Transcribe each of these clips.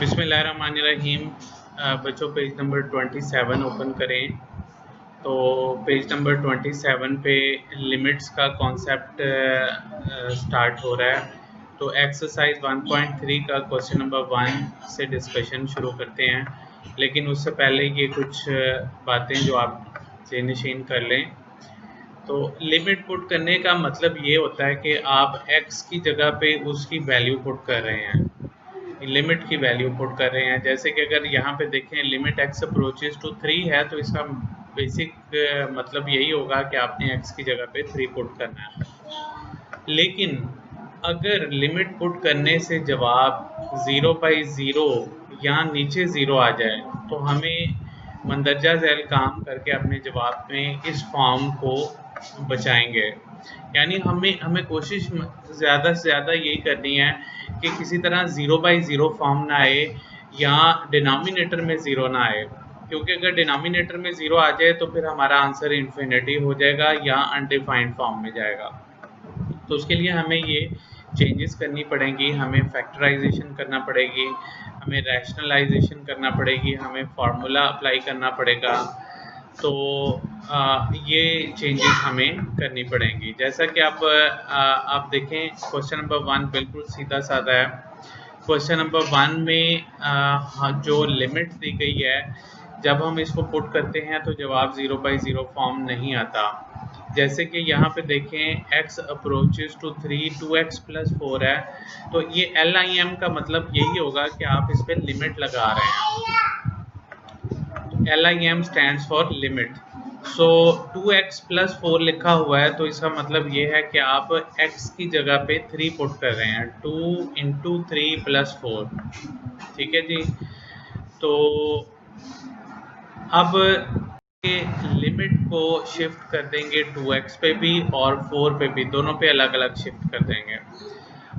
बिस्मिल्लाहिर्रहमानिर्रहीम। बच्चों page number 27 open करें। तो पेज नंबर 27 पे लिमिट्स का कॉन्सेप्ट स्टार्ट हो रहा है। तो एक्सरसाइज 1.3 का क्वेश्चन नंबर 1 से डिस्कशन शुरू करते हैं, लेकिन उससे पहले ये कुछ बातें जो आप ज़हन-नशीन कर लें। तो लिमिट पुट करने का मतलब ये होता है कि आप x की जगह पे उसकी वैल्यू पुट कर रहे हैं, लिमिट की वैल्यू पुट कर रहे हैं। जैसे कि अगर यहाँ पे देखें लिमिट x अप्रोचेस टू 3 है, तो इसका बेसिक मतलब यही होगा कि आपने x की जगह पे 3 पुट करना है। लेकिन अगर लिमिट पुट करने से जवाब 0/0 या नीचे 0 आ जाए, तो हमें मंदरजा झैल काम करके अपने जवाब में इस फॉर्म को बचाएंगे। यानी हमें कोशिश ज़्यादा से ज़्यादा यही करनी है कि किसी तरह 0/0 फॉर्म ना आए या डिनोमिनेटर में 0 ना आए, क्योंकि अगर डिनोमिनेटर में 0 आ जाए तो फिर हमारा आंसर इन्फिनिटी हो जाएगा या अनडिफाइंड फॉर्म में जाएगा। तो उसके लिए हमें ये चेंजेस करनी पड़ेंगी, हमें फैक्टराइजेशन करना पड़ेगी, हमें रैशनलाइजेशन करना पड़ेगी, हमें फार्मूला अप्लाई करना पड़ेगा। तो ये चेंजेस हमें करनी पड़ेंगी। जैसा कि आप देखें क्वेश्चन नंबर 1 बिल्कुल सीधा साधा है। क्वेश्चन नंबर 1 में जो लिमिट दी गई है, जब हम इसको पुट करते हैं तो जवाब 0/0 फॉर्म नहीं आता। जैसे कि यहाँ पे देखें x अप्रोचेस टू 3 2x + 4 है, तो ये LIM का मतलब यही होगा कि आप इस पर लिमिट लगा रहे हैं। LIM stands for limit. So 2x + 4 लिखा हुआ है, तो इसका मतलब ये है कि आप x की जगह पे 3 पुट कर रहे हैं, 2 × 3 + 4। ठीक है जी। तो अब लिमिट को शिफ्ट कर देंगे 2x पे भी और 4 पे भी, दोनों पे अलग अलग शिफ्ट कर देंगे।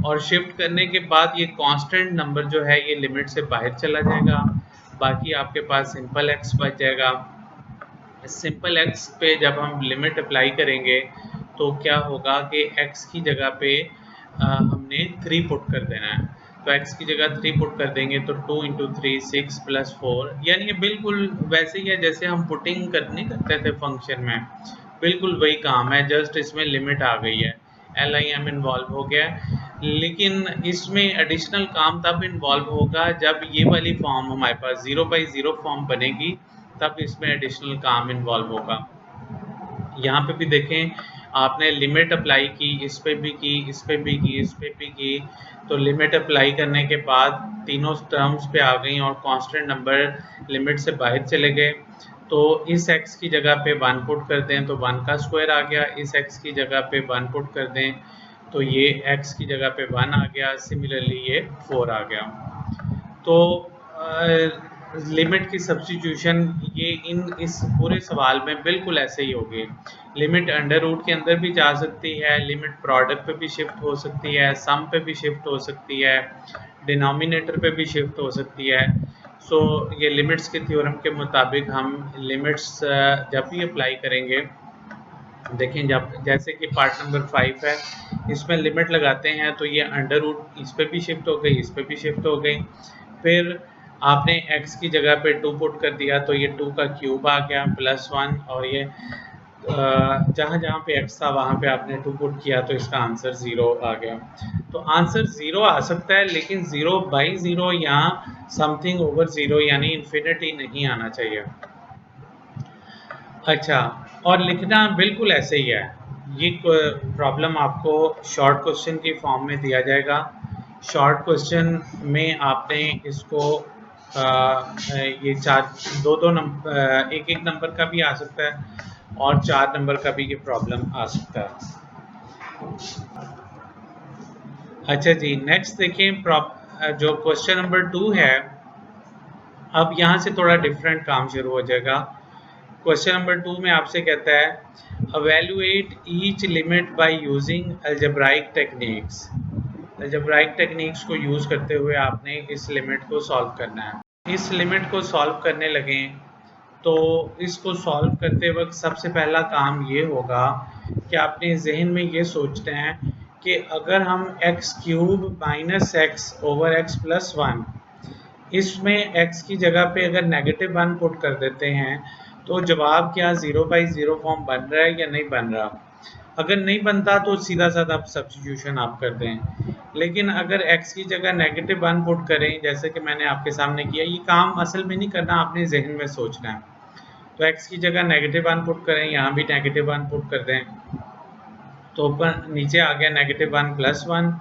और शिफ्ट करने के बाद ये कांस्टेंट नंबर जो है ये लिमिट से बाहर चला जाएगा, बाकी आपके पास सिंपल x बच जाएगा। सिंपल x पे जब हम लिमिट अप्लाई करेंगे तो क्या होगा कि x की जगह पे हमने 3 पुट कर देना है। तो x की जगह 3 पुट कर देंगे तो 2 × 3 6 + 4, यानी ये बिल्कुल वैसे ही है जैसे हम पुटिंग नहीं करते थे फंक्शन में, बिल्कुल वही काम है, जस्ट इसमें लिमिट आ गई है, LIM इन्वॉल्व हो गया। लेकिन इसमें एडिशनल काम तब इन्वॉल्व होगा जब ये वाली फॉर्म हमारे पास 0/0 फॉर्म बनेगी, तब इसमें एडिशनल काम इन्वॉल्व होगा। यहाँ पे भी देखें, आपने लिमिट अप्लाई की, इस पे भी की, इस पे भी की, इस पे भी की। तो लिमिट अप्लाई करने के बाद तीनों टर्म्स पे आ गई और कांस्टेंट नंबर लिमिट से बाहर चले गए। तो इस x की जगह पे 1 पुट कर दें तो 1 का स्क्वायर आ गया, इस x की जगह पे 1 पुट कर दें तो ये x की जगह पे 1 आ गया, सिमिलरली ये 4 आ गया। तो लिमिट की सब्स्टिट्यूशन ये इस पूरे सवाल में बिल्कुल ऐसे ही होगी। लिमिट अंडर रूट के अंदर भी जा सकती है, लिमिट प्रोडक्ट पे भी शिफ्ट हो सकती है, सम पे भी शिफ्ट हो सकती है, डिनोमिनेटर पे भी शिफ्ट हो सकती है। सो ये लिमिट्स के थ्योरम के मुताबिक हम लिमिट्स जब भी अप्लाई करेंगे, देखें जब जैसे कि पार्ट नंबर 5 है, इसमें लिमिट लगाते हैं तो ये अंडर रूट इस पे भी शिफ्ट हो गई, इस पे भी शिफ्ट हो गई। फिर आपने x की जगह पे 2 पुट कर दिया तो ये 2 का क्यूब आ गया +1, और ये जहाँ जहाँ पे x था वहाँ पे आपने 2 पुट किया तो इसका आंसर 0 आ गया। तो आंसर 0 आ सकता है, लेकिन 0/0 या समथिंग ओवर 0 यानी इन्फिनिटी नहीं आना चाहिए। अच्छा, और लिखना बिल्कुल ऐसे ही है। ये प्रॉब्लम आपको शॉर्ट क्वेश्चन की फॉर्म में दिया जाएगा। शॉर्ट क्वेश्चन में आपने इसको ये 2 नंबर, एक नंबर का भी आ सकता है और 4 नंबर का भी ये प्रॉब्लम आ सकता है। अच्छा जी, नेक्स्ट देखें, जो क्वेश्चन नंबर 2 है, अब यहाँ से थोड़ा डिफरेंट काम शुरू हो जाएगा। क्वेश्चन नंबर 2 में आपसे कहता है evaluate each limit by using algebraic techniques। algebraic techniques को यूज़ करते हुए आपने इस लिमिट को सॉल्व करना है। इस लिमिट को सॉल्व करने लगें तो इसको सॉल्व करते वक्त सबसे पहला काम ये होगा कि आपने जहन में ये सोचना है कि अगर हम x³ - x/x + 1 इसमें x की जगह पे अगर -1 पुट कर देते हैं तो जवाब क्या 0/0 फॉर्म बन रहा है या नहीं बन रहा। अगर नहीं बनता तो सीधा साधा आप सब्स्टिट्यूशन आप कर दें, लेकिन अगर x की जगह -1 पुट करें जैसे कि मैंने आपके सामने किया, ये काम असल में नहीं करना, आपने जहन में सोचना है। तो x की जगह -1 पुट करें, यहाँ भी -1 पुट कर दें, तो ऊपर नीचे आ गया -1 + 1।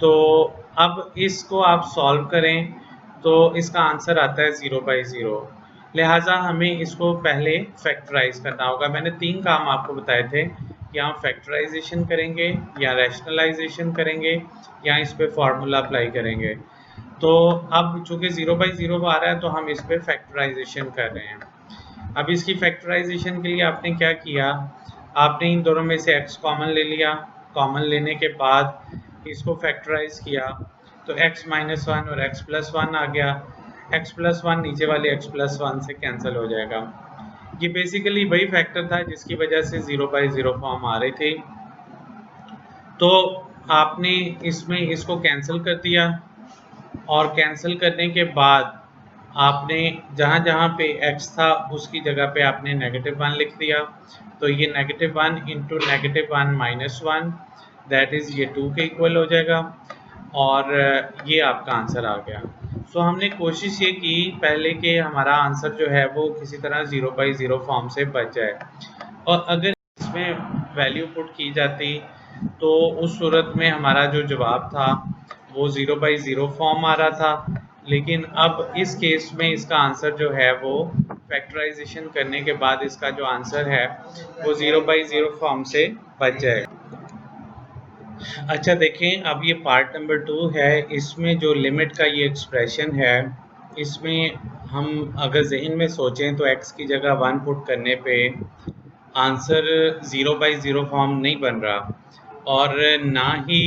तो अब इसको आप सॉल्व करें तो इसका आंसर आता है 0/0। लिहाजा हमें इसको पहले फैक्टराइज करना होगा। मैंने 3 काम आपको बताए थे, या हम फैक्टराइजेशन करेंगे, या रैशनलाइजेशन करेंगे, या इस पे फार्मूला अप्लाई करेंगे। तो अब चूंकि 0/0 आ रहा है तो हम इस पे फैक्टराइजेशन कर रहे हैं। अब इसकी फैक्टराइजेशन के लिए आपने क्या किया, आपने इन दोनों में से x कॉमन ले लिया, कॉमन लेने के बाद इसको फैक्टराइज किया तो x - 1 और x + 1 आ गया। x + 1 नीचे वाले x + 1 से कैंसिल हो जाएगा। ये बेसिकली वही फैक्टर था जिसकी वजह से 0/0 फॉर्म आ रही थी। तो आपने इसमें इसको कैंसिल कर दिया, और कैंसिल करने के बाद आपने जहाँ जहाँ पे x था उसकी जगह पे आपने -1 लिख दिया। तो ये -1 इंटू -1 - 1 दैट इज़ ये 2 के इक्वल हो जाएगा, और ये आपका आंसर आ गया। सो हमने कोशिश ये की पहले कि हमारा आंसर जो है वो किसी तरह 0/0 फॉर्म से बच जाए, और अगर इसमें वैल्यू पुट की जाती तो उस सूरत में हमारा जो जवाब था वो 0/0 फॉर्म आ रहा था। लेकिन अब इस केस में इसका आंसर जो है वो फैक्टराइजेशन करने के बाद इसका जो आंसर है वो 0/0 फॉर्म से बच जाएगा। अच्छा देखें, अब ये पार्ट नंबर 2 है। इसमें जो लिमिट का ये एक्सप्रेशन है, इसमें हम अगर जहन में सोचें तो x की जगह 1 पुट करने पे आंसर 0/0 फॉर्म नहीं बन रहा, और ना ही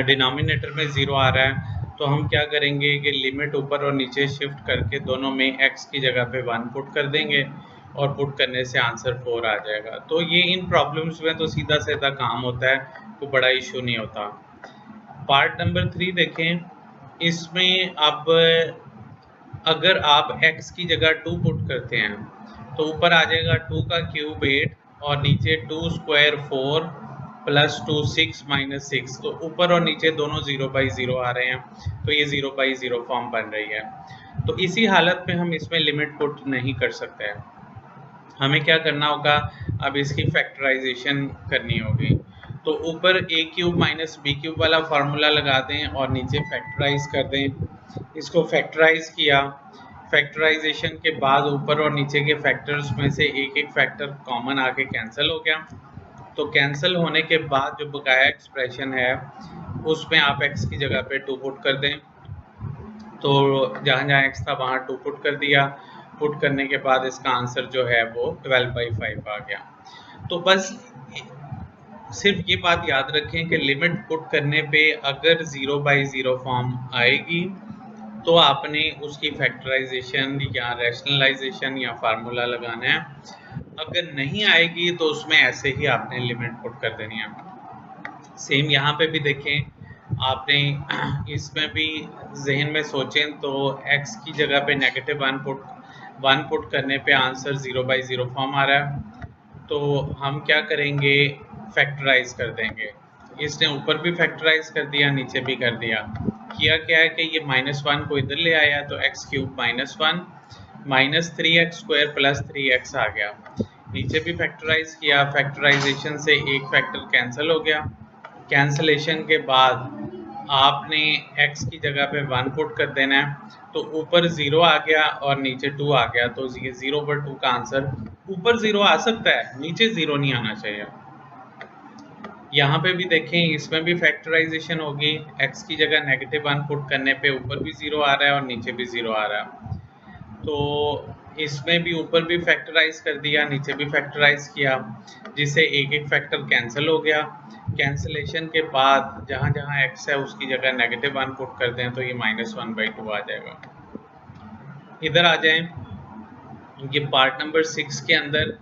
डिनोमिनेटर में 0 आ रहा है। तो हम क्या करेंगे कि लिमिट ऊपर और नीचे शिफ्ट करके दोनों में x की जगह पे 1 पुट कर देंगे, और पुट करने से आंसर 4 आ जाएगा। तो ये इन प्रॉब्लम्स में तो सीधा सीधा काम होता है, कोई बड़ा इशू नहीं होता। पार्ट नंबर 3 देखें, इसमें अब अगर आप x की जगह 2 पुट करते हैं तो ऊपर आ जाएगा 2 का क्यूब 8, और नीचे 2 स्क्वायर 4 प्लस 2 6 माइनस 6। तो ऊपर और नीचे दोनों 0/0 आ रहे हैं, तो ये 0/0 फॉर्म बन रही है। तो इसी हालत में हम इसमें लिमिट पुट नहीं कर सकते हैं। हमें क्या करना होगा, अब इसकी फैक्टराइजेशन करनी होगी। तो ऊपर a³ माइनस b³ वाला फार्मूला लगा दें और नीचे फैक्टराइज कर दें। इसको फैक्टराइज किया, फैक्टराइजेशन के बाद ऊपर और नीचे के फैक्टर्स में से एक एक फैक्टर कॉमन आके कैंसिल हो गया। तो कैंसिल होने के बाद जो बकाया एक्सप्रेशन है उसमें आप x की जगह पे 2 पुट कर दें। तो जहाँ जहाँ x था वहाँ 2 पुट कर दिया। पुट करने के बाद इसका आंसर जो है वो 12/5 आ गया। तो बस सिर्फ ये बात याद रखें कि लिमिट पुट करने पे अगर 0/0 फॉर्म आएगी तो आपने उसकी फैक्टराइजेशन या रैशनलाइजेशन या फार्मूला लगाना है। अगर नहीं आएगी तो उसमें ऐसे ही आपने लिमिट पुट कर देनी है। सेम यहाँ पे भी देखें, आपने इसमें भी जहन में सोचें तो x की जगह पे -1 पुट करने पे आंसर 0/0 फॉर्म आ रहा है। तो हम क्या करेंगे, फैक्टराइज कर देंगे। इसने ऊपर भी फैक्टराइज कर दिया, नीचे भी कर दिया। किया क्या है कि ये -1 को इधर ले आया तो x³ -1 - 3x² + 3x आ गया। नीचे भी फैक्टराइज किया, फैक्टराइजेशन से एक फैक्टर कैंसिल हो गया। कैंसलेशन के बाद आपने x की जगह पे 1 पुट कर देना है, तो ऊपर 0 आ गया और नीचे 2 आ गया। तो ये 0/2 का आंसर, ऊपर 0 आ सकता है, नीचे 0 नहीं आना चाहिए। यहाँ पे भी देखें, इसमें भी फैक्टराइजेशन होगी। x की जगह -1 पुट करने पे ऊपर भी 0 आ रहा है और नीचे भी 0 आ रहा है। तो इसमें भी ऊपर भी फैक्टराइज कर दिया, नीचे भी फैक्टराइज किया, जिससे एक एक फैक्टर कैंसिल हो गया। कैंसलेशन के बाद जहाँ जहाँ x है उसकी जगह -1 पुट कर दें तो ये -1/2 आ जाएगा। इधर आ जाएं, ये पार्ट नंबर 6 के अंदर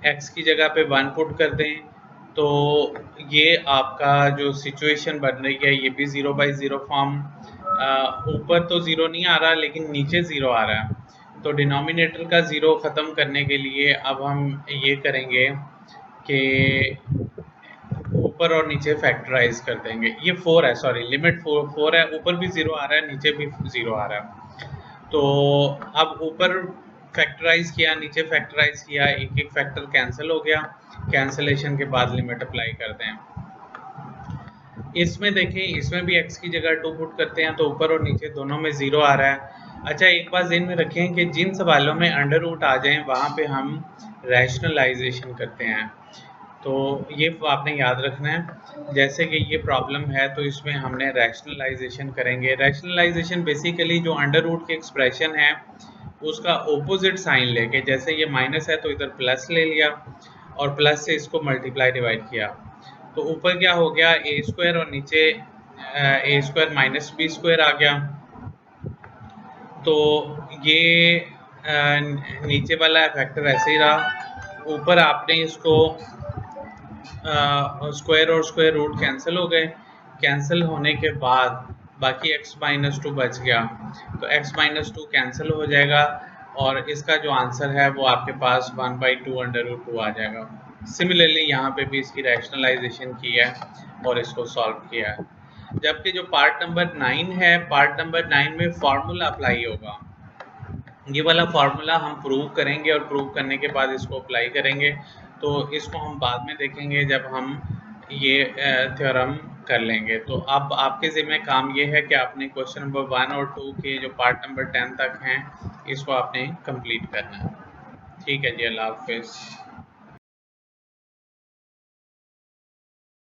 x की जगह पे 1 पुट कर दें तो ये आपका जो सिचुएशन बन रही है ये भी 0/0 फॉर्म ऊपर तो ज़ीरो नहीं आ रहा लेकिन नीचे ज़ीरो आ रहा है। तो डिनोमिनेटर का ज़ीरो ख़त्म करने के लिए अब हम ये करेंगे कि ऊपर और नीचे फैक्टराइज कर देंगे। ये 4 है, सॉरी लिमिट 4 है, ऊपर भी 0 आ रहा है, नीचे भी 0 आ रहा है। तो अब ऊपर फैक्टराइज किया, नीचे फैक्टराइज किया, एक एक फैक्टर कैंसिल हो गया। कैंसिलेशन के बाद लिमिट अप्लाई करते हैं। इसमें देखें, इसमें भी x की जगह 2 पुट करते हैं तो ऊपर और नीचे दोनों में 0 आ रहा है। अच्छा, एक बात ज़हन में रखें कि जिन सवालों में अंडर रूट आ जाएं वहाँ पे हम रैशनलाइजेशन करते हैं, तो ये आपने याद रखना है। जैसे कि ये प्रॉब्लम है तो इसमें हमने रैशनलाइजेशन करेंगे। रैशनलाइजेशन बेसिकली जो अंडर रूट की एक्सप्रेशन है उसका ऑपोजिट साइन लेके, जैसे ये माइनस है तो इधर प्लस ले लिया और प्लस से इसको मल्टीप्लाई डिवाइड किया, तो ऊपर क्या हो गया ए स्क्वायर और नीचे ए स्क्वायर माइनस बी स्क्वायर आ गया। तो ये नीचे वाला फैक्टर ऐसे ही रहा। ऊपर आपने इसको स्क्वायर और स्क्वायर रूट कैंसिल हो गए। कैंसिल होने के बाद बाकी x माइनस 2 बच गया, तो x माइनस 2 कैंसिल हो जाएगा और इसका जो आंसर है वो आपके पास 1/2 अंडर रूट 2 आ जाएगा। सिमिलरली यहाँ पे भी इसकी रैशनलाइजेशन की है और इसको सॉल्व किया है। जबकि जो पार्ट नंबर 9 है, पार्ट नंबर 9 में फार्मूला अप्लाई होगा। ये वाला फार्मूला हम प्रूव करेंगे और प्रूव करने के बाद इसको अप्लाई करेंगे, तो इसको हम बाद में देखेंगे जब हम ये थ्योरम कर लेंगे। तो अब आपके ज़िम्मे काम ये है कि आपने क्वेश्चन नंबर 1 और 2 के जो पार्ट नंबर 10 तक हैं इसको आपने कंप्लीट करना है। ठीक है जी, अल्लाह हाफिज़।